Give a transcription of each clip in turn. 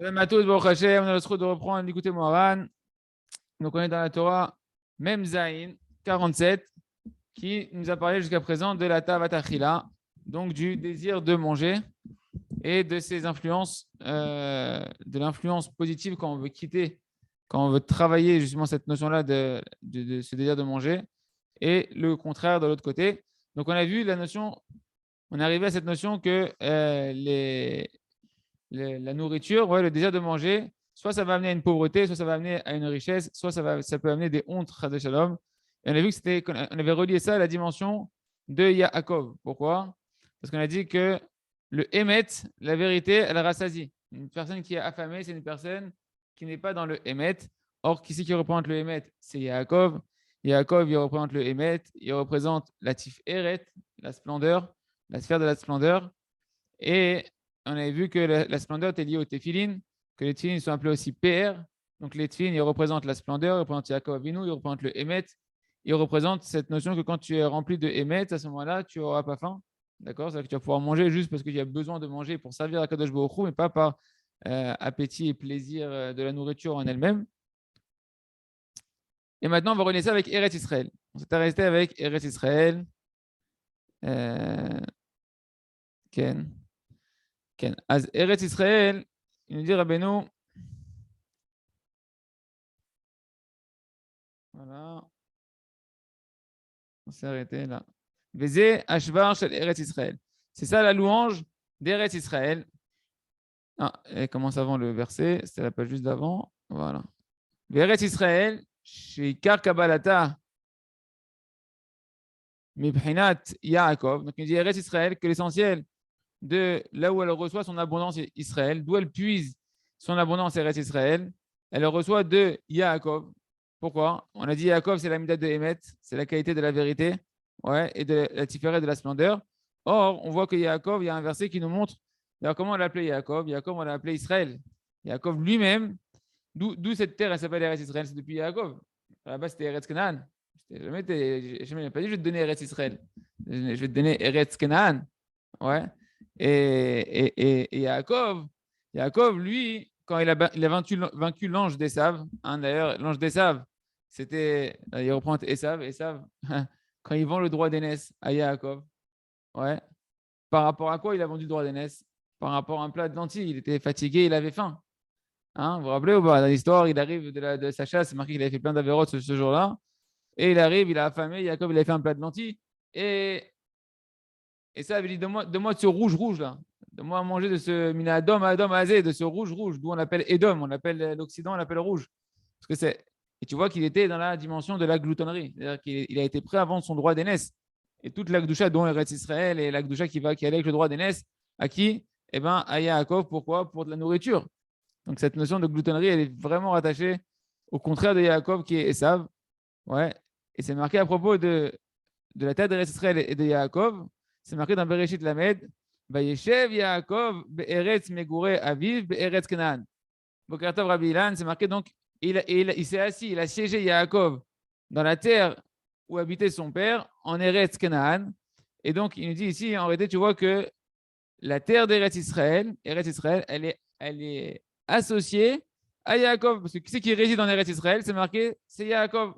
Salam à tous, Baruch Hashem, on a le droit de reprendre d'écouter Moharan. Donc on est dans la Torah, même Zayin, 47, qui nous a parlé jusqu'à présent de la Tavatachila, donc du désir de manger et de ses influences, de l'influence positive quand on veut quitter, quand on veut travailler justement cette notion-là de ce désir de manger, et le contraire de l'autre côté. Donc on a vu la notion, on est arrivé à cette notion que la nourriture, ouais, le désir de manger, soit ça va amener à une pauvreté, soit ça va amener à une richesse, soit ça peut amener des hontes, de shalom. Et on a vu qu'on avait relié ça à la dimension de Yaakov. Pourquoi? Parce qu'on a dit que le Emet, la vérité, elle rassasie. Une personne qui est affamée, c'est une personne qui n'est pas dans le Emet. Or, qui c'est qui représente le Emet? C'est Yaakov. Yaakov, il représente le Emet, il représente la Tiferet, la splendeur, la sphère de la splendeur. Et on avait vu que la splendeur est liée au téphilin, que les téphilin sont appelés aussi PR. Donc les téphilin, ils représentent la splendeur, ils représentent Yaakov Avinu, ils représentent le Emet. Ils représentent cette notion que quand tu es rempli de Emet, à ce moment-là, tu n'auras pas faim. D'accord? C'est-à-dire que tu vas pouvoir manger juste parce qu'il y a besoin de manger pour servir à Kadosh Baruch Hu, mais pas par appétit et plaisir de la nourriture en elle-même. Et maintenant, on va relier ça avec Eretz Israël. On s'est arrêté avec Eretz Israël. Ken. Ken. Az Eretz Israël, il nous dit Rabbeinu. Voilà. On s'est arrêté là. Vezé Ashvar Shel Eretz Israël. C'est ça la louange d'Eretz Israël. Ah, elle commence avant le verset, c'était la page juste d'avant. Voilà. Eretz Israël, Shikar Kabbalata, Mibhinat Yaakov. Donc il dit Eretz Israël, que l'essentiel de là où elle reçoit son abondance Israël, d'où elle puise son abondance Eretz Israël, elle le reçoit de Yaakov. Pourquoi? On a dit Yaakov, c'est la midat de Emet, c'est la qualité de la vérité, ouais, et de la tiferet de la splendeur. Or, on voit que Yaakov, il y a un verset qui nous montre comment on l'a appelé Yaakov. Yaakov, on l'a appelé Israël. Yaakov lui-même, d'où cette terre, elle s'appelle Eretz Israël, c'est depuis Yaakov. À la base, c'était Eretz Canaan. Jamais pas dit je vais te donner Eretz Israël. Je vais te donner Eretz Canaan. Ouais. Et Yaakov, lui, quand il a vaincu l'ange d'Esav, hein, d'ailleurs, l'ange d'Esav, il reprend Esav, quand il vend le droit d'aînesse à Yaakov, ouais, par rapport à quoi il a vendu le droit d'aînesse? Par rapport à un plat de lentilles, il était fatigué, il avait faim. Hein, vous vous rappelez ou pas? Dans l'histoire, il arrive de sa chasse, c'est marqué qu'il avait fait plein d'avérotes ce jour-là, et il arrive, il a affamé, Yaakov, il avait fait un plat de lentilles, et ça, il dit, donne-moi de ce rouge là. Donne-moi à manger de ce minadom, adom, azé, de ce rouge, d'où on appelle Edom, on appelle l'Occident, on l'appelle rouge. Parce que c'est... Et tu vois qu'il était dans la dimension de la gloutonnerie. C'est-à-dire qu'il a été prêt à vendre son droit d'aînesse. Et toute l'Akdoucha, dont Eretz Israël et l'Akdoucha qui allait avec le droit d'aînesse, à qui? Eh bien, à Yaakov. Pourquoi? Pour de la nourriture. Donc cette notion de gloutonnerie, elle est vraiment rattachée au contraire de Yaakov qui est Esav. Ouais. Et c'est marqué à propos de la terre d'Eretz Israël et de Yaakov. C'est marqué dans Bereshit Lamed, Vayeshev Yaakov be'eretz megure aviv be'eretz Canaan. Bokertov Rabbi Ilan, c'est marqué donc, il s'est assis, il a siégé Yaakov dans la terre où habitait son père, en Eretz Canaan. Et donc, il nous dit ici, en réalité, tu vois que la terre d'Eretz Israël, elle est associée à Yaakov. Parce que qui c'est qui réside en Eretz Israël? C'est marqué, c'est Yaakov.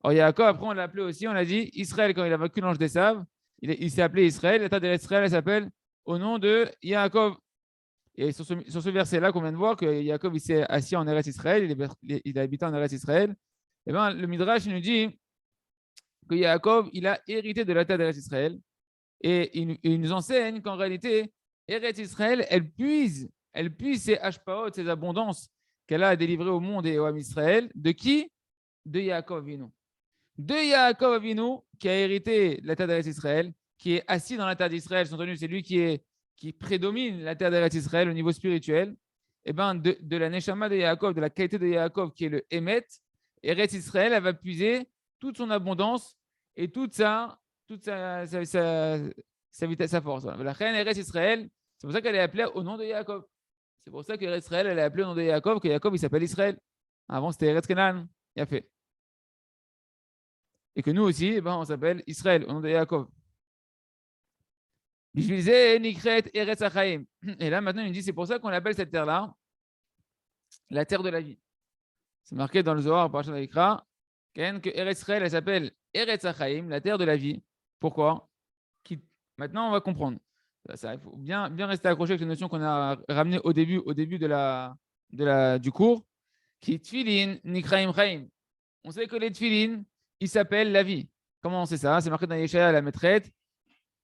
Or, Yaakov, après, on l'a appelé aussi, on a dit Israël quand il a vaincu l'ange d'Esav. Il s'est appelé Israël. La terre d'Israël, elle s'appelle au nom de Yaakov. Et sur ce verset-là qu'on vient de voir, que Yaakov il s'est assis en Eretz Israël, il a habité en Eretz Israël, et ben, le Midrash il nous dit que Yaakov, il a hérité de la terre d'Eretz Israël. Et il nous enseigne qu'en réalité, Eretz Israël, elle puise ses hashpaot, ses abondances qu'elle a délivrées au monde et au Ham Israël. De qui? De Yaakov Avinu. De Yaakov Avinu, qui a hérité de la terre d'Eretz Israël, qui est assis dans la terre d'Israël, c'est lui qui prédomine la terre d'Eretz Israël au niveau spirituel, et ben de la Neshama de Yaakov, de la qualité de Yaakov, qui est le Emet, Eretz Israël, elle va puiser toute son abondance et toute sa force. Voilà. La reine Eretz Israël, c'est pour ça qu'elle est appelée au nom de Yaakov. C'est pour ça que Eretz Israël, elle est appelée au nom de Yaakov, que Yaakov, il s'appelle Israël. Avant, c'était Eretz Canaan. Il a fait. Et que nous aussi, eh ben, on s'appelle Israël, au nom de Yaakov. Et là, maintenant, il dit, c'est pour ça qu'on appelle cette terre-là la terre de la vie. C'est marqué dans le Zohar, Parashat Vayikra, que Eretz Israël, elle s'appelle Eretz Hachaim, la terre de la vie. Pourquoi? Maintenant, on va comprendre. Il faut bien rester accroché avec les notions qu'on a ramenées au début du cours. Qui Tfilin, Nikraim Chaim. On sait que les Tfilin, ils s'appellent la vie. Comment on sait ça? C'est marqué dans Yeshaya, la maîtrette.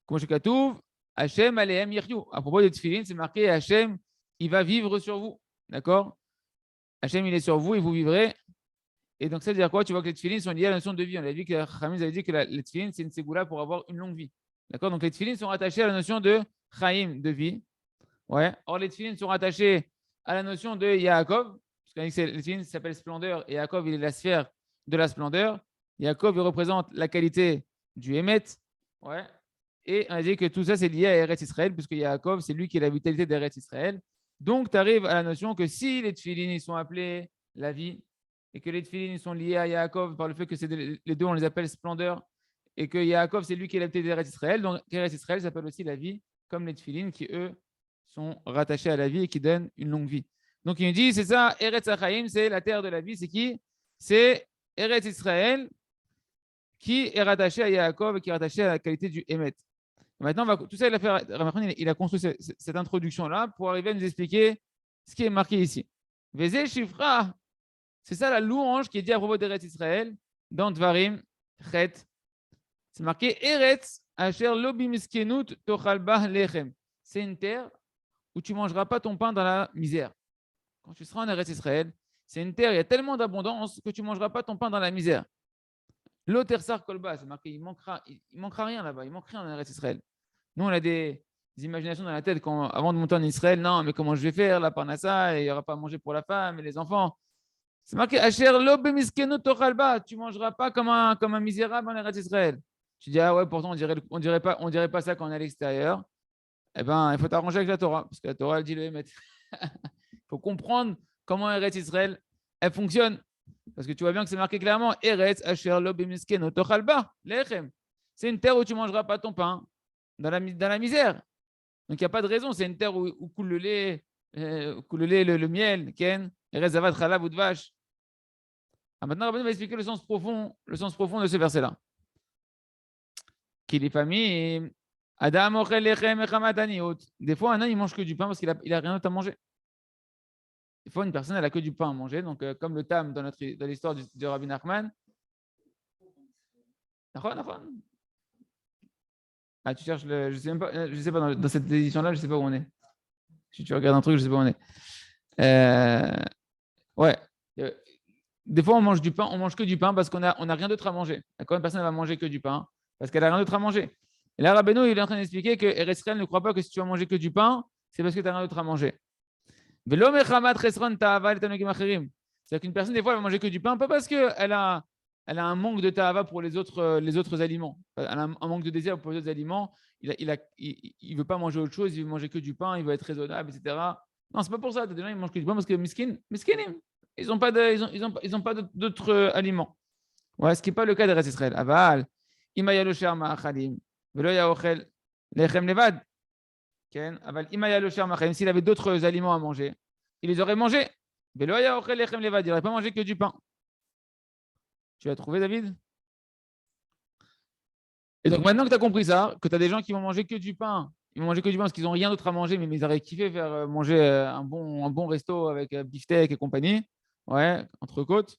Comme je Katouv, Hachem Alehem Yiryu. À propos des Tfilin, c'est marqué Hachem, il va vivre sur vous. D'accord? Hachem, il est sur vous et vous vivrez. Et donc, ça veut dire quoi? Tu vois que les tefilines sont liés à la notion de vie. On avait dit que Khamim avait dit que les tefilines, c'est une ségoula pour avoir une longue vie. D'accord? Donc, les tefilines sont rattachés à la notion de Chaim, de vie. Ouais. Or, les tefilines sont rattachés à la notion de Yaakov. Parce que les tefilines s'appellent splendeur et Yaakov, il est la sphère de la splendeur. Yaakov, il représente la qualité du Hémet. Ouais. Et on a dit que tout ça, c'est lié à Eretz Israël, puisque Yaakov, c'est lui qui est la vitalité d'Eretz Israël. Donc, tu arrives à la notion que si les tefilines sont appelés la vie, et que les tefilines sont liés à Yaakov par le fait que les deux, on les appelle splendeur, et que Yaakov, c'est lui qui est la vitalité d'Eretz Israël, donc Eretz Israël s'appelle aussi la vie, comme les tefilines qui, eux, sont rattachés à la vie et qui donnent une longue vie. Donc, il nous dit, c'est ça, Eretz Hachaim, c'est la terre de la vie, c'est qui? C'est Eretz Israël, qui est rattaché à Yaakov et qui est rattaché à la qualité du Hémet. Maintenant, tout ça, il a construit cette introduction-là pour arriver à nous expliquer ce qui est marqué ici. Vézé Shifra, c'est ça la louange qui est dit à propos d'Eretz Israël dans Dvarim, Chet. C'est marqué Eretz Asher lo bimskenut tochal ba lechem. C'est une terre où tu ne mangeras pas ton pain dans la misère. Quand tu seras en Eretz Israël, c'est une terre, il y a tellement d'abondance que tu ne mangeras pas ton pain dans la misère. L'Otersar Kolba, c'est marqué, il manquera rien là-bas, il manque rien en Eretz Israël. Nous, on a des imaginations dans la tête avant de monter en Israël. Non, mais comment je vais faire la parnassa? Il n'y aura pas à manger pour la femme et les enfants. C'est marqué Asher lo bemiskenu tochalba. Tu ne mangeras pas comme un misérable en Eretz Israël. Tu dis, ah ouais, pourtant, on dirait pas ça quand on est à l'extérieur. Eh bien, il faut t'arranger avec la Torah, parce que la Torah, elle dit le Hémet. Il faut comprendre comment Eretz Israël, elle fonctionne. Parce que tu vois bien que c'est marqué clairement Eretz Asher lo bemiskenu tochalba lechem. C'est une terre où tu ne mangeras pas ton pain dans la misère. Donc, il n'y a pas de raison. C'est une terre où coule le lait, le miel, Ken, Eretz Zavat Chalav ou de vache. Maintenant, Rabbeinu va expliquer le sens profond de ce verset-là. Qu'il est famille. Adam ochel lechem echamat aniot. Des fois, un homme, il mange que du pain parce qu'il a rien d'autre à manger. Des fois, une personne, elle a que du pain à manger. Donc, comme le Tam dans l'histoire de Rabbi Nachman. Ah, tu cherches je sais même pas, je sais pas dans cette édition-là, je sais pas où on est. Si tu regardes un truc, je sais pas où on est. Ouais. Des fois, on mange du pain, on mange que du pain parce qu'on a rien d'autre à manger. D'accord, une personne va manger que du pain parce qu'elle a rien d'autre à manger. Et là, Rabbeinu, il est en train d'expliquer que Eretz Israël ne croit pas que si tu vas manger que du pain, c'est parce que tu n'as rien d'autre à manger. C'est-à-dire qu'une personne, des fois, elle va manger que du pain, pas parce qu'elle a un manque de ta'ava pour les autres aliments. Elle a un manque de désir pour les autres aliments. Il ne veut pas manger autre chose, il veut manger que du pain, il veut être raisonnable, etc. Non, c'est pas pour ça. Des gens, ils mangent que du pain parce que miskinim, ils n'ont pas d'autres aliments. Ouais, ce qui n'est pas le cas d'Eretz Israël. Aval, imaya lo sher ma'achalim, velo ya ochel lechem levad. Aval, imaya lo sher ma'achalim, s'il avait d'autres aliments à manger, il les aurait mangés. Velo ya ochel lechem levad, il n'aurait pas mangé que du pain. Tu l'as trouvé, David? Et donc, maintenant que tu as compris ça, que tu as des gens qui vont manger que du pain, ils vont manger que du pain parce qu'ils n'ont rien d'autre à manger, mais ils auraient kiffé faire manger un bon resto avec beefsteak et compagnie, ouais, entrecôte.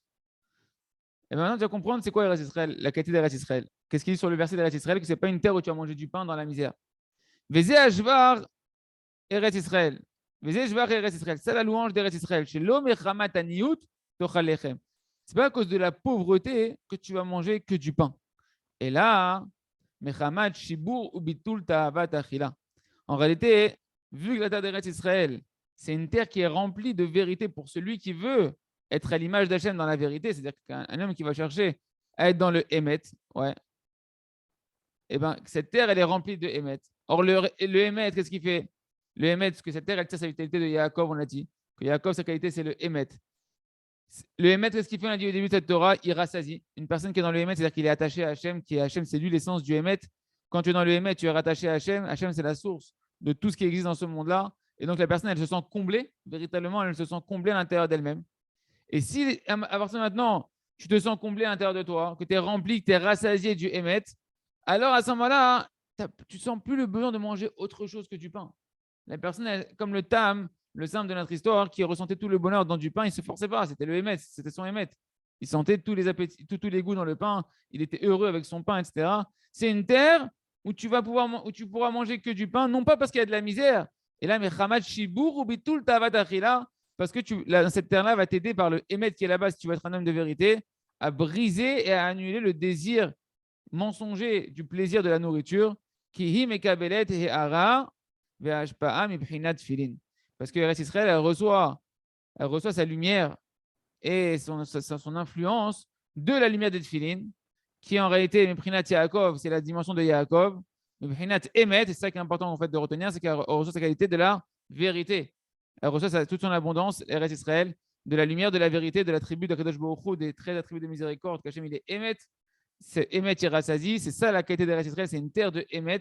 Et maintenant, tu vas comprendre c'est quoi Eretz Israël, la qualité d'Eretz Israël. Qu'est-ce qu'il dit sur le verset d'Eretz Israël? Que ce n'est pas une terre où tu vas manger du pain dans la misère. Vezé Ashvar Eretz Israël. Vezé Ashvar Eretz Israël. C'est la louange d'Eretz Israël. Chez l'homme et Chamat Aniyut Tochal Lechem. C'est pas à cause de la pauvreté que tu vas manger que du pain. Et là, Mechamat Shibur Ubitul Ta'avat Achila. En réalité, vu que la terre d'Eretz Israël, c'est une terre qui est remplie de vérité pour celui qui veut être à l'image d'Hachem dans la vérité, c'est-à-dire qu'un homme qui va chercher à être dans le Hémet, ouais, et ben, cette terre, elle est remplie de Hémet. Or, le Hémet, qu'est-ce qu'il fait? Le Hémet, parce que cette terre, elle tient sa vitalité de Yaakov, on l'a dit. Que Yaakov, sa qualité, c'est le Hémet. Le Hémet, qu'est-ce qu'il fait? On a dit au début de cette Torah, il rassasie. Une personne qui est dans le Hémet, c'est-à-dire qu'il est attaché à Hachem, qui est Hachem, c'est lui l'essence du Hémet. Quand tu es dans le Hémet, tu es rattaché à Hachem. Hachem, c'est la source de tout ce qui existe dans ce monde-là. Et donc, la personne, elle se sent comblée, véritablement, elle se sent comblée à l'intérieur d'elle-même. Et si, à partir de maintenant, tu te sens comblé à l'intérieur de toi, que tu es rempli, que tu es rassasié du Hémet, alors à ce moment-là, tu ne sens plus le besoin de manger autre chose que du pain. La personne, comme le Tam, le simple de notre histoire, qui ressentait tout le bonheur dans du pain, il ne se forçait pas, c'était le Hémet, c'était son Hémet. Il sentait tous les appétits, tous les goûts dans le pain, il était heureux avec son pain, etc. C'est une terre où tu pourras manger que du pain, non pas parce qu'il y a de la misère. Et là, mais Hamad Shibour ou Bitul Tavat Achila, parce que cette terre-là va t'aider par le Hémet qui est là-bas, si tu veux être un homme de vérité, à briser et à annuler le désir mensonger du plaisir de la nourriture, qui hi mekabelet et ara ve'ashpa'a mibhinat filin. Parce que Eretz Israël, elle reçoit sa lumière et son influence de la lumière des Tfilin, qui en réalité, Mibhinat Yaakov, c'est la dimension de Yaakov. Mibhinat Emet, c'est ça qui est important en fait de retenir, c'est qu'elle reçoit sa qualité de la vérité. Elle reçoit toute son abondance, Eretz Israël, de la lumière de la vérité, de l'attribut de Kadosh Baruch Hu, des 13 attributs de miséricorde, qu'Hachem il est Emet, c'est Emet Yerasazi, c'est ça la qualité d'Eretz Israël, c'est une terre de Emet.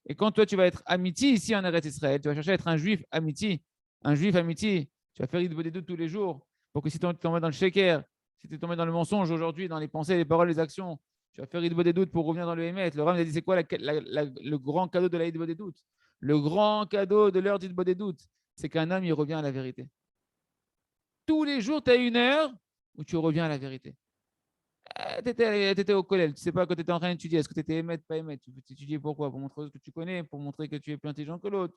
Et quand toi tu vas être amiti ici en Eretz Israël, tu vas chercher à être un juif amiti, tu vas faire des doutes tous les jours pour que si tu tombes dans le sheker, si tu es tombé dans le mensonge aujourd'hui, dans les pensées, les paroles, les actions, tu vas faire des doutes pour revenir dans le Emet. Le Ram a dit c'est quoi le grand cadeau de la des doutes? Le grand cadeau de l'heure des doutes, c'est qu'un homme il revient à la vérité. Tous les jours, tu as une heure où tu reviens à la vérité. Tu étais au collège, tu ne sais pas quand tu étais en train d'étudier, est-ce que tu étais émettre, pas émettre, tu veux t'étudier pourquoi? Pour montrer ce que tu connais, pour montrer que tu es plus intelligent que l'autre.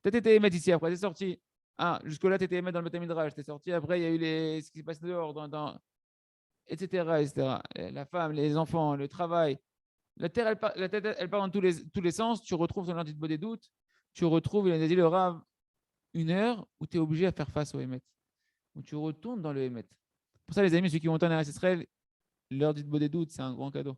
Peut-être tu étais émettre ici, après tu es sorti. Ah, jusque-là, tu étais émettre dans le Betamidrash, tu es sorti, après il y a eu ce qui se passe dehors, etc., etc. La femme, les enfants, le travail. La terre, elle part dans tous les sens, tu retrouves ton lundi de des doutes, tu retrouves, il a dit le Rav, une heure où tu es obligé à faire face au Hémet, où tu retournes dans le Hémet. Pour ça, les amis, ceux qui vont en Israël, l'heure du des doutes, c'est un grand cadeau.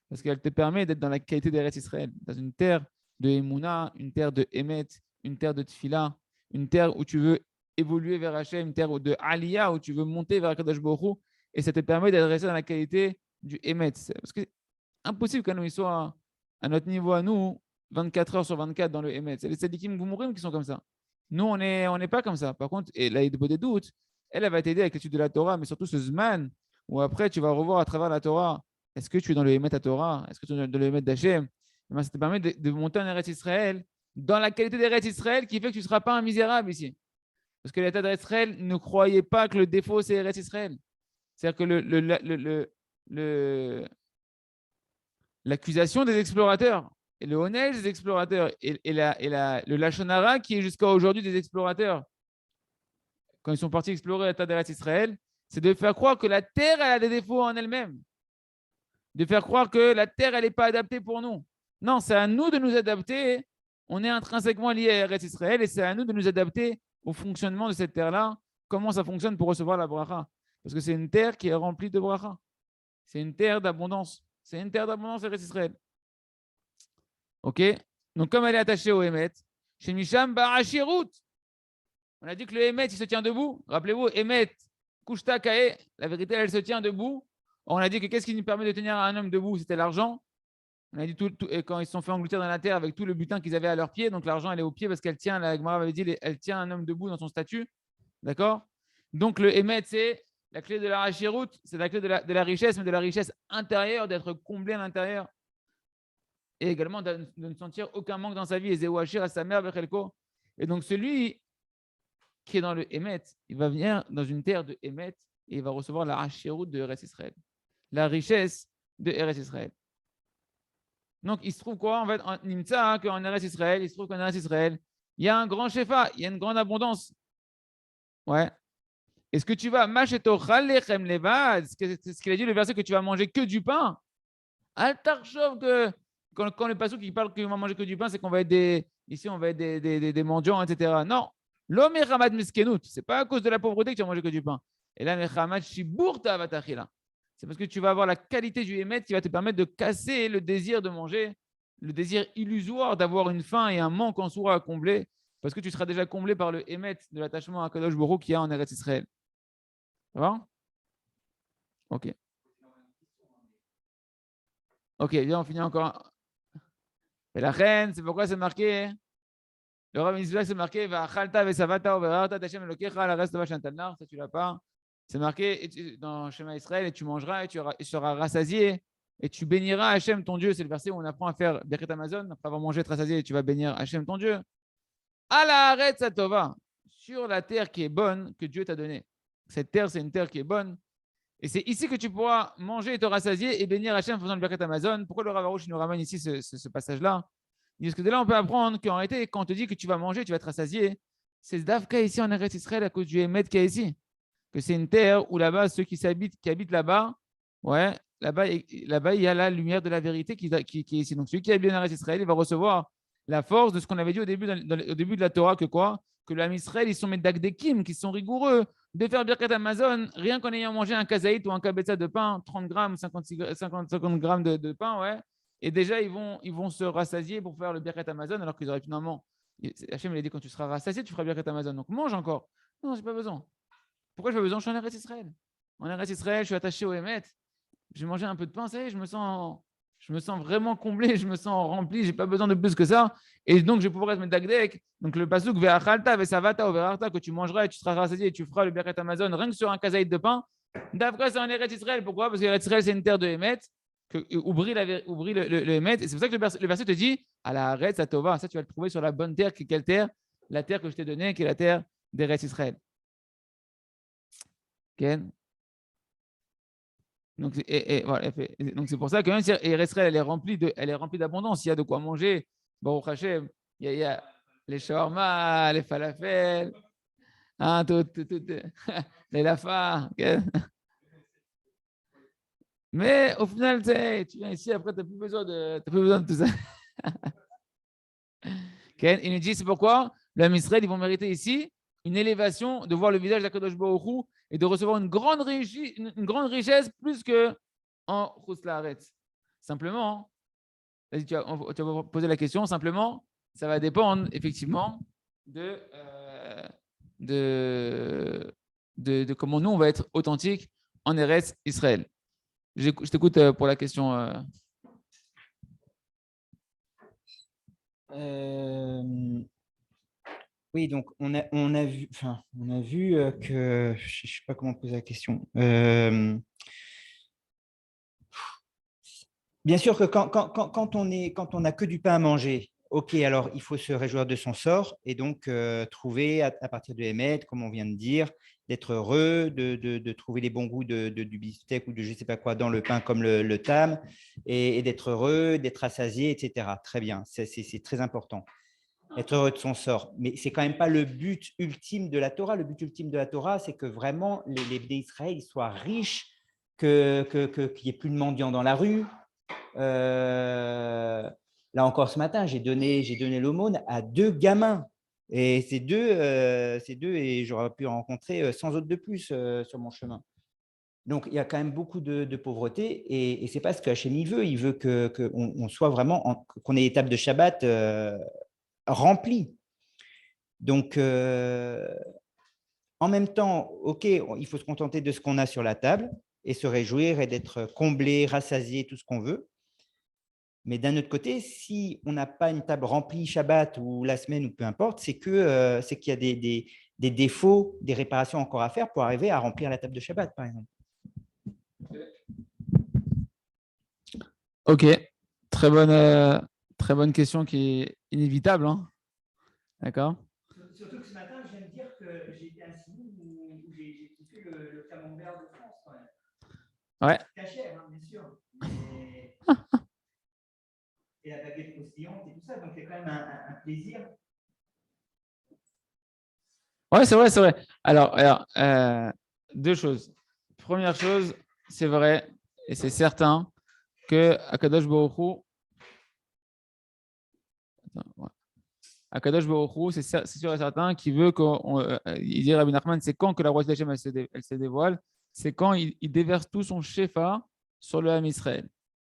Parce qu'elle te permet d'être dans la qualité d'Eretz Israël, dans une terre de Emouna, une terre de Emet, une terre de Tfila, une terre où tu veux évoluer vers Hachem, une terre de Aliyah, où tu veux monter vers Kadosh Baruch Hu, et ça te permet d'être resté dans la qualité du Emet. Parce que c'est impossible qu'un homme soit à notre niveau à nous, 24 heures sur 24 dans le Emet. C'est les Sadikim Goumourim qui sont comme ça. Nous, on n'est pas comme ça. Par contre, et là, il y a des doutes. Elle va t'aider avec l'étude de la Torah, mais surtout ce Zman, où après, tu vas revoir à travers la Torah, est-ce que tu es dans le Hémet à Torah? Est-ce que tu es dans le Hémet d'Hachem? Ça te permet de monter en Eretz Israël dans la qualité d'Eretz Israël qui fait que tu ne seras pas un misérable ici. Parce que l'État d'Eretz Israël ne croyait pas que le défaut, c'est Eretz Israël. C'est-à-dire que l'accusation des explorateurs et le honnête des explorateurs et le Lachonara qui est jusqu'à aujourd'hui des explorateurs, quand ils sont partis explorer l'État d'Eretz Israël, c'est de faire croire que la terre elle a des défauts en elle-même. De faire croire que la terre, elle n'est pas adaptée pour nous. Non, c'est à nous de nous adapter. On est intrinsèquement lié à Eretz Israël et c'est à nous de nous adapter au fonctionnement de cette terre-là, comment ça fonctionne pour recevoir la bracha. Parce que c'est une terre qui est remplie de bracha. C'est une terre d'abondance. C'est une terre d'abondance, Eretz Israël. OK? Donc, comme elle est attachée au Hémet, chez Misham Barachirut, on a dit que le Hémet, il se tient debout. Rappelez-vous, Hémet, Kushta Kae, la vérité, elle se tient debout. On a dit que qu'est-ce qui nous permet de tenir un homme debout? C'était l'argent. On a dit et quand ils se sont fait engloutir dans la terre avec tout le butin qu'ils avaient à leurs pieds, donc l'argent, elle est au pied parce qu'elle tient, la Gemara avait dit, elle tient un homme debout dans son statut. D'accord? Donc le Hémet, c'est la clé de la rachiroute, c'est la clé de la richesse, mais de la richesse intérieure, d'être comblé à l'intérieur. Et également de ne sentir aucun manque dans sa vie. Et Zéouachir à sa mère, Bechelko. Et donc celui qui est dans le Hémet, il va venir dans une terre de Hémet et il va recevoir la rachiroute de Eretz Israël. La richesse de Eretz Israël. Donc, il se trouve quoi en fait en Nimtza, qu'en Eretz Israël, il se trouve qu'en Eretz Israël, il y a un grand shefa, il y a une grande abondance. Ouais. Est-ce que tu vas machetochal lechem levad? C'est ce qu'il a dit, le verset que tu vas manger que du pain. Altarchov que quand le passage qui parle qu'on va manger que du pain, c'est qu'on va être ici, on va être des mendiants, etc. Non. L'homme est ramad miskenut. C'est pas à cause de la pauvreté que tu vas manger que du pain. Et là, ramad shiburta avatachila. C'est parce que tu vas avoir la qualité du Hémet qui va te permettre de casser le désir de manger, le désir illusoire d'avoir une faim et un manque en soi à combler, parce que tu seras déjà comblé par le Hémet de l'attachement à Kadosh Baruch qu'il y a en Eretz Israël. Ça va? Ok. Ok, bien, on finit encore. Et la reine, c'est pourquoi c'est marqué Le Rav Mizbeach, c'est marqué Va'achalta ve'savata u'verarta et Hashem Elokecha la reste v'shantalnar. Ça, tu l'as pas. C'est marqué dans Shema Israël, et tu mangeras et tu seras rassasié et tu béniras Hachem ton Dieu. C'est le verset où on apprend à faire Birkat Amazon. Après avoir mangé, être rassasié, et tu vas bénir Hachem ton Dieu. À la Haaretz Hatova, sur la terre qui est bonne que Dieu t'a donnée. Cette terre, c'est une terre qui est bonne. Et c'est ici que tu pourras manger et te rassasier et bénir Hachem en faisant le Birkat Amazon. Pourquoi le Rav Arush nous ramène ici ce passage-là? Parce que de là, on peut apprendre qu'en réalité, quand on te dit que tu vas manger, tu vas te rassasier, c'est ce Davka ici en Eretz Israël à cause du Emet qu'il y a ici. Que c'est une terre où là-bas, ceux qui habitent là-bas, ouais, là-bas, il y a la lumière de la vérité qui est ici. Donc celui qui habite en Eretz Israël, il va recevoir la force de ce qu'on avait dit au début de la Torah, que quoi? Que l'Am Israël, ils sont Medakdekim, qui sont rigoureux de faire Birkat Amazon, rien qu'en ayant mangé un kazaït ou un kabetza de pain, 30 grammes, 50 grammes de pain, ouais. Et déjà, ils vont se rassasier pour faire le Birkat Amazon, alors qu'ils auraient finalement. Hachem, il a dit quand tu seras rassasié, tu feras Birkat Amazon. Donc mange encore. Non, j'ai pas besoin. Pourquoi j'ai pas besoin? Je suis en Eretz Israël. En Eretz Israël, je suis attaché au Emet. J'ai mangé un peu de pain, ça y est, je me sens vraiment comblé, je me sens rempli, j'ai pas besoin de plus que ça. Et donc, je vais pouvoir être Medakdek. Donc, le pasuk ve'achalta ve'savata u'verarta, que tu mangeras et tu seras rassasié et tu feras le Birkat Amazon rien que sur un kazaït de pain. D'après, c'est en Eretz Israël. Pourquoi? Parce que Eretz Israël, c'est une terre de Emet. Oublie le Emet. Et c'est pour ça que le verset te dit à la Eretz Atova. Ça, tu vas le trouver sur la bonne terre. Quelle terre? La terre que je t'ai donnée, qui est la terre d'Eretz Israël. Ken? Donc, voilà, donc c'est pour ça que même si Eretz Israël, elle est remplie d'abondance. Il y a de quoi manger. Baruch Hashem. Il y a les shawarma, les falafels, hein, les lafas. Okay? Mais au final, tu viens ici, après, tu n'as plus besoin de tout ça. Okay? Il nous dit, c'est pourquoi les Israël, ils vont mériter ici une élévation, de voir le visage d'Akadosh Baruch Hu et de recevoir une grande richesse plus qu'en Chutz La'aretz. Simplement, tu vas poser la question, simplement, ça va dépendre effectivement de comment nous, on va être authentique en Eretz Israël. Je t'écoute pour la question. Oui, donc on a vu que je ne sais pas comment poser la question. Bien sûr que quand on n'a que du pain à manger, ok, alors il faut se réjouir de son sort et donc trouver à partir de Emet, comme on vient de dire, d'être heureux, de trouver les bons goûts du beefsteak ou de je ne sais pas quoi dans le pain comme le tam et d'être heureux, d'être rassasié, etc. Très bien, c'est très important. Être heureux de son sort. Mais ce n'est quand même pas le but ultime de la Torah. Le but ultime de la Torah, c'est que vraiment les Bnei Israël soient riches, qu'il n'y ait plus de mendiants dans la rue. Là encore ce matin, j'ai donné l'aumône à 2 gamins. Et ces deux, et j'aurais pu en rencontrer 100 autres de plus sur mon chemin. Donc, il y a quand même beaucoup de pauvreté et ce n'est pas ce que Hachem veut. Il veut qu'on soit vraiment, qu'on ait les tables de Shabbat rempli. Donc, en même temps, ok, il faut se contenter de ce qu'on a sur la table et se réjouir et d'être comblé, rassasié, tout ce qu'on veut. Mais d'un autre côté, si on n'a pas une table remplie Shabbat ou la semaine ou peu importe, c'est qu'il y a des défauts, des réparations encore à faire pour arriver à remplir la table de Shabbat, par exemple. Ok, très bonne question qui est inévitable. Hein. D'accord. Surtout que ce matin, je viens de dire que j'ai été à un cinéma où j'ai kiffé le camembert de France. Quand même. Ouais. C'est cher, hein, bien sûr. Et la baguette croustillante et tout ça, donc c'est quand même un plaisir. Ouais, c'est vrai. Alors, deux choses. Première chose, c'est vrai et c'est certain que Akadosh Baruch Hu, Akadosh Baruch Hu, c'est sûr et certain qu'il veut il dit Rabbi Nachman, c'est quand que la royauté d'Hachem elle se dévoile, c'est quand il déverse tout son shefa sur le Ham Israël.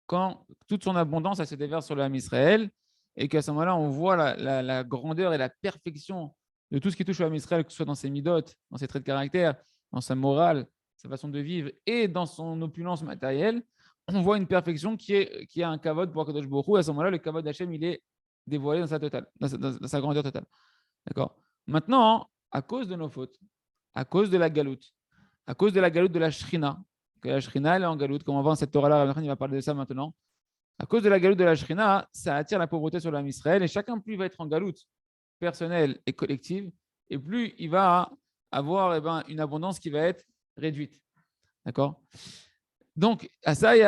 Quand toute son abondance elle se déverse sur le Ham Israël et qu'à ce moment-là, on voit la grandeur et la perfection de tout ce qui touche au Ham Israël, que ce soit dans ses midot, dans ses traits de caractère, dans sa morale, sa façon de vivre et dans son opulence matérielle, on voit une perfection qui a un kavod pour Akadosh Baruch Hu. À ce moment-là, le kavod d'Hachem, il est dévoilé dans sa grandeur totale. D'accord. Maintenant, à cause de nos fautes, à cause de la galoute, à cause de la galoute de la Shrina, que la Shrina elle est en galoute, comme on voit dans cette Torah-là, il va parler de ça maintenant. À cause de la galoute de la Shrina, ça attire la pauvreté sur l'âme Israël et chacun, plus il va être en galoute personnelle et collective, et plus il va avoir une abondance qui va être réduite. D'accord. Donc, à ça, il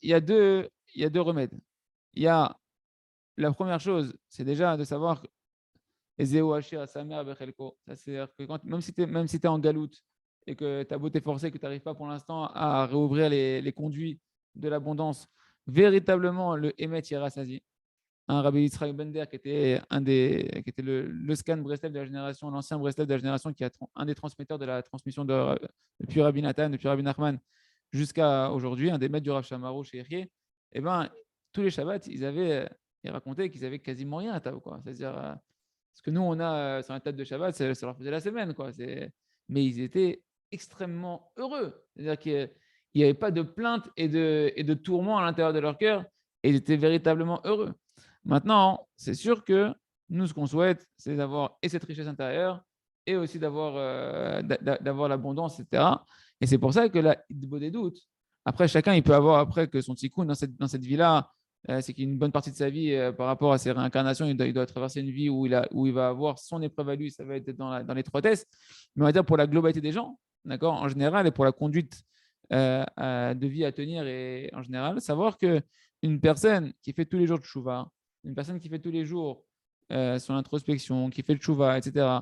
y a deux remèdes. Il y a la première chose, c'est déjà de savoir c'est-à-dire que même si tu es en galoute et que tu as beau t'efforcer, que tu n'arrives pas pour l'instant à réouvrir les conduits de l'abondance, véritablement le Emet Yerassazi, un Rabbi Yitzhak Bender qui était, qui était le scan Breslev de la génération, l'ancien Breslev de la génération, qui est un des transmetteurs de la transmission depuis Rabbi Nathan, depuis Rabbi Nachman jusqu'à aujourd'hui, un des maîtres du Rav Shamarou chez Erie, et ben, tous les Shabbats, ils racontaient qu'ils avaient quasiment rien à table. C'est-à-dire, ce que nous, on a sur la table de Shabbat, ça leur faisait la semaine. Mais ils étaient extrêmement heureux. C'est-à-dire qu'il n'y avait pas de plainte et de tourments à l'intérieur de leur cœur, et ils étaient véritablement heureux. Maintenant, c'est sûr que nous, ce qu'on souhaite, c'est d'avoir et cette richesse intérieure et aussi d'avoir l'abondance, etc. Et c'est pour ça que là, il y a des doutes. Après, chacun, il peut avoir après que son tikkun dans cette vie-là, c'est qu'une bonne partie de sa vie, par rapport à ses réincarnations, il doit traverser une vie où il va avoir son épreuve à lui, ça va être dans l'étroitesse. Mais on va dire pour la globalité des gens, d'accord, en général, et pour la conduite de vie à tenir, et en général, savoir qu'une personne qui fait tous les jours de tchouva, une personne qui fait tous les jours son introspection, qui fait le tchouva, etc.,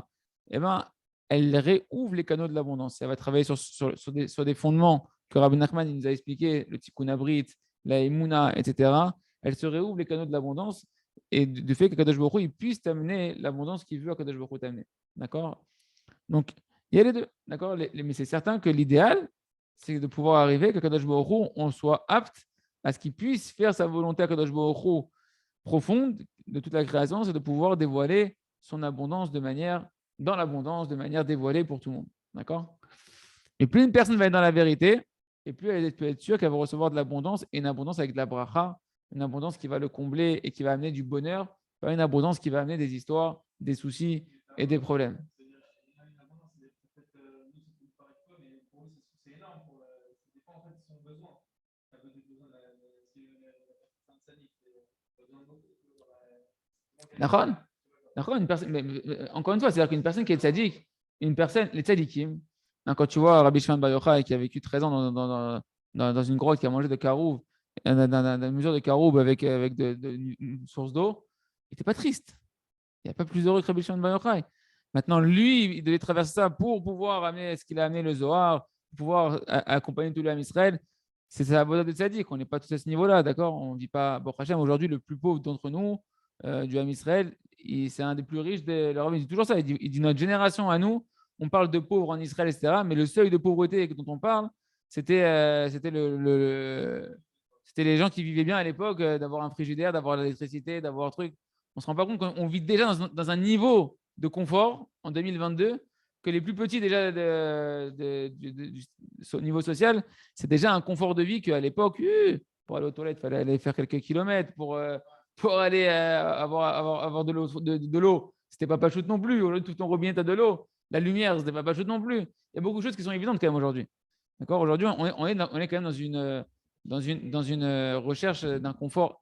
eh ben, elle réouvre les canaux de l'abondance. Elle va travailler sur des fondements que Rabbi Nachman nous a expliqué, le tikkun abrit, la emuna, etc. Elle se réouvre les canaux de l'abondance et du fait que Kadosh Baruch Hu, il puisse t'amener l'abondance qu'il veut à Kadosh Baruch Hu t'amener. D'accord. Donc, il y a les deux. D'accord. Mais c'est certain que l'idéal, c'est de pouvoir arriver que Kadosh Baruch Hu, on soit apte à ce qu'il puisse faire sa volonté à Kadosh Baruch Hu profonde de toute la création, c'est de pouvoir dévoiler son abondance dans l'abondance, de manière dévoilée pour tout le monde. D'accord. Et plus une personne va être dans la vérité, et plus elle peut être sûre qu'elle va recevoir de l'abondance, et une abondance avec de la bracha, une abondance qui va le combler et qui va amener du bonheur, pas une abondance qui va amener des histoires, des soucis et des problèmes. D'accord. Encore une fois, c'est-à-dire qu'une personne qui est tzaddik, les tzaddikim, quand tu vois Rabbi Shimon Bar Yochai qui a vécu 13 ans dans une grotte, qui a mangé de caroub, dans une mesure de caroub avec une source d'eau, il n'était pas triste. Il n'y a pas plus heureux que Rabbi Shimon Bar Yochai. Maintenant, lui, il devait traverser ça pour pouvoir amener ce qu'il a amené, le Zohar, pour pouvoir accompagner tout l'âme Israël. C'est la bonne de tzaddik. On n'est pas tous à ce niveau-là, d'accord. On ne dit pas, bon, Hachem, aujourd'hui, le plus pauvre d'entre nous, du Ham Israël, c'est un des plus riches de l'Europe. Il dit toujours ça. Il dit notre génération à nous, on parle de pauvres en Israël, etc. Mais le seuil de pauvreté dont on parle, c'était les gens qui vivaient bien à l'époque, d'avoir un frigidaire, d'avoir l'électricité, d'avoir un truc. On ne se rend pas compte qu'on vit déjà dans un niveau de confort en 2022 que les plus petits déjà du niveau social, c'est déjà un confort de vie qu'à l'époque, pour aller aux toilettes, il fallait aller faire quelques kilomètres pour aller avoir de l'eau. C'était pas chaude non plus. Au lieu de tout ton robinet, tu as de l'eau. La lumière, c'était pas chaude non plus. Il y a beaucoup de choses qui sont évidentes quand même aujourd'hui. D'accord. Aujourd'hui, on est quand même dans une recherche d'un confort.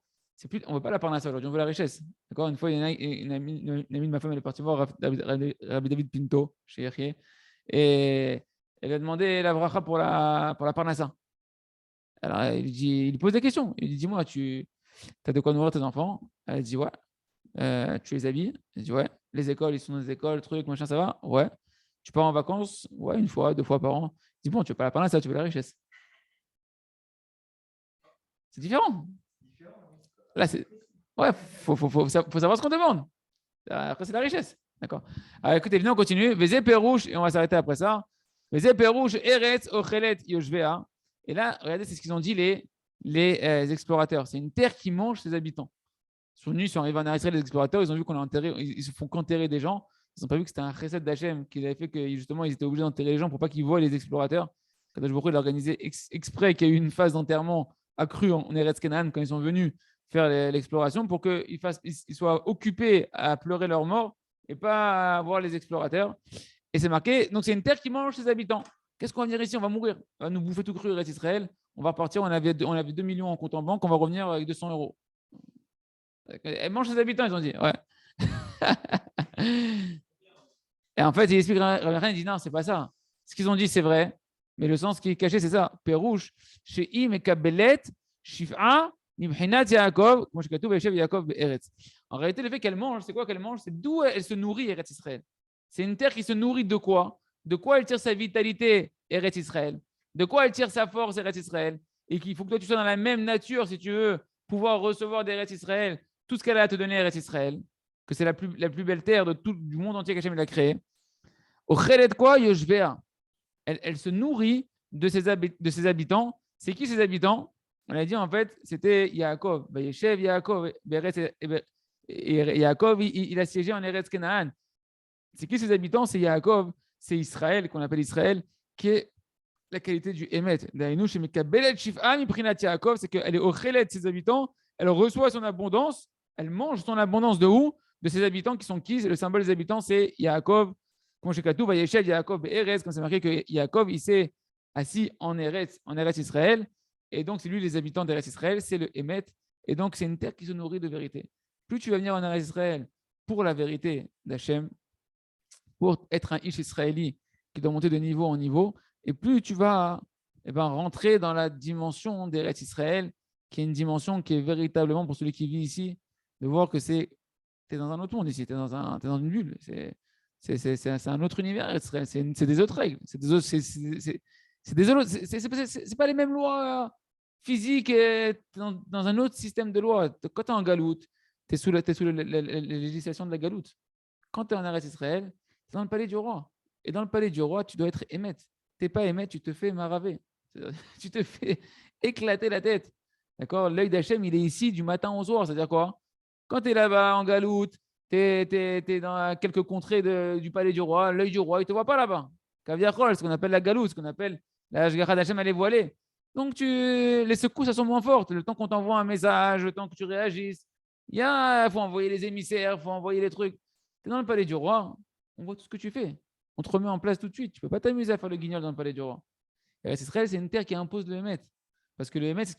On ne veut pas la parnasse aujourd'hui, on veut la richesse. D'accord. Une fois, il y en a une amie de ma femme, elle est partie voir Rabbi David Pinto chez Yahya, et elle lui a demandé la bracha pour la parnassa. Alors, il pose des questions. Il dit, dis-moi, tu as de quoi nourrir tes enfants? Elle dit, ouais. Tu les habilles? Elle dit, ouais. Les écoles, ils sont dans les écoles, trucs, machin, ça va? Ouais. Tu pars en vacances? Ouais, une fois, 2 fois par an. Il dit, bon, tu veux pas la parnasse, tu veux la richesse. C'est différent. Là, c'est. Ouais, faut savoir ce qu'on demande. Après, c'est la richesse. D'accord. Alors, écoutez, venez, on continue. Vezé Perouche, et on va s'arrêter après ça. Vezé Perouche, Eretz, Ochelet, Yoshvea. Et là, regardez, c'est ce qu'ils ont dit les explorateurs. C'est une terre qui mange ses habitants. Ils sont venus, ils sont arrivés en Israël, les explorateurs, ils ont vu qu'on a enterré, ils se font qu'enterrer des gens. Ils n'ont pas vu que c'était un chesed d'Hachem qui avait fait que justement ils étaient obligés d'enterrer les gens pour pas qu'ils voient les explorateurs. Kadosh Baruch Hu, il a organisé exprès qu'il y ait eu une phase d'enterrement accrue en Eretz Canaan quand ils sont venus faire l'exploration pour qu'ils soient occupés à pleurer leur mort et pas voir les explorateurs. Et c'est marqué, donc c'est une terre qui mange ses habitants. Qu'est-ce qu'on va venir ici? On va mourir. On va nous bouffer tout cru, reste Israël. On va partir, on avait 2 millions en compte en banque, on va revenir avec 200 euros. Elle mange ses habitants, ils ont dit. Ouais. Et en fait, il explique, il dit non, c'est pas ça. Ce qu'ils ont dit, c'est vrai, mais le sens qui est caché, c'est ça. Pérouche, chez Im et Kabelet, Shif'a, Nimhinat Yaakov, moi je Katoub et Yaakov Eretz. En réalité, le fait qu'elle mange, c'est quoi qu'elle mange? C'est d'où elle se nourrit, Eretz Israël. C'est une terre qui se nourrit de quoi? De quoi elle tire sa vitalité, Eretz Israël? De quoi elle tire sa force, Eretz Israël? Et qu'il faut que toi tu sois dans la même nature si tu veux pouvoir recevoir d'Eretz Israël tout ce qu'elle a à te donner, Eretz Israël, que c'est la plus belle terre du monde entier qu'Hachem a créé. Au Khelet quoi, Yoshvea. Elle se nourrit de ses habitants. C'est qui ces habitants? On a dit en fait, c'était Yaakov. Yeshev Yaakov, et Yaakov, il a siégé en Eretz Canaan. C'est qui ces habitants? C'est Yaakov, c'est Israël, qu'on appelle Israël, qui est la qualité du Emet. C'est qu'elle est au Khelet de ses habitants, elle reçoit son abondance, elle mange son abondance de où? De ses habitants qui sont qui? Le symbole des habitants, c'est Yaakov. Comme chez Katou, Vayeshev Yaakov Eretz, quand c'est marqué que Yaakov, il s'est assis en Eretz Israël, et donc c'est lui les habitants d'Eretz Israël, c'est le Emet, et donc c'est une terre qui se nourrit de vérité. Plus tu vas venir en Eretz Israël pour la vérité d'Hachem, pour être un Ish israéli qui doit monter de niveau en niveau, et plus tu vas rentrer dans la dimension d'Eretz Israël, qui est une dimension qui est véritablement pour celui qui vit ici, de voir que tu es dans un autre monde ici, tu es dans une bulle. C'est un autre univers, c'est des autres règles, c'est pas les mêmes lois physiques, dans un autre système de lois. Quand tu es en galoute, tu es sous la législation de la galoute. Quand tu es en Eretz Israël, tu es dans le palais du roi. Et dans le palais du roi, tu dois être émet. Tu n'es pas émet, tu te fais maraver. Tu te fais éclater la tête. D'accord? L'œil d'Hachem, il est ici du matin au soir. C'est-à-dire quoi? Quand tu es là-bas en galoute, tu es dans quelques contrées du palais du roi, l'œil du roi, il ne te voit pas là-bas. Kaviachol, ce qu'on appelle la galoute, ce qu'on appelle la Hashgacha d'Hachem, elle est voilée. Donc, les secousses, elles sont moins fortes. Le temps qu'on t'envoie un message, le temps que tu réagisses, il faut envoyer les émissaires, il faut envoyer les trucs. Tu es dans le palais du roi, on voit tout ce que tu fais. On te remet en place tout de suite. Tu ne peux pas t'amuser à faire le guignol dans le palais du roi. Et Israël, c'est une terre qui impose le Hémet. Parce que le Hémet, c'est ce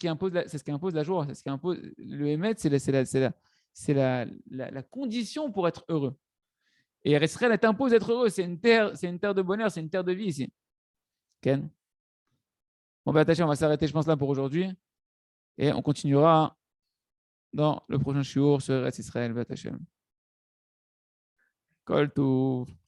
qui impose la joie. C'est ce qui impose, le Hémet, c'est la condition pour être heureux. Et Israël, elle t'impose d'être heureux. C'est une terre de bonheur, c'est une terre de vie ici. Ken? Bon, ben, attachez, on va s'arrêter, je pense, là pour aujourd'hui. Et on continuera dans le prochain shiur sur Israël. Kol Tov.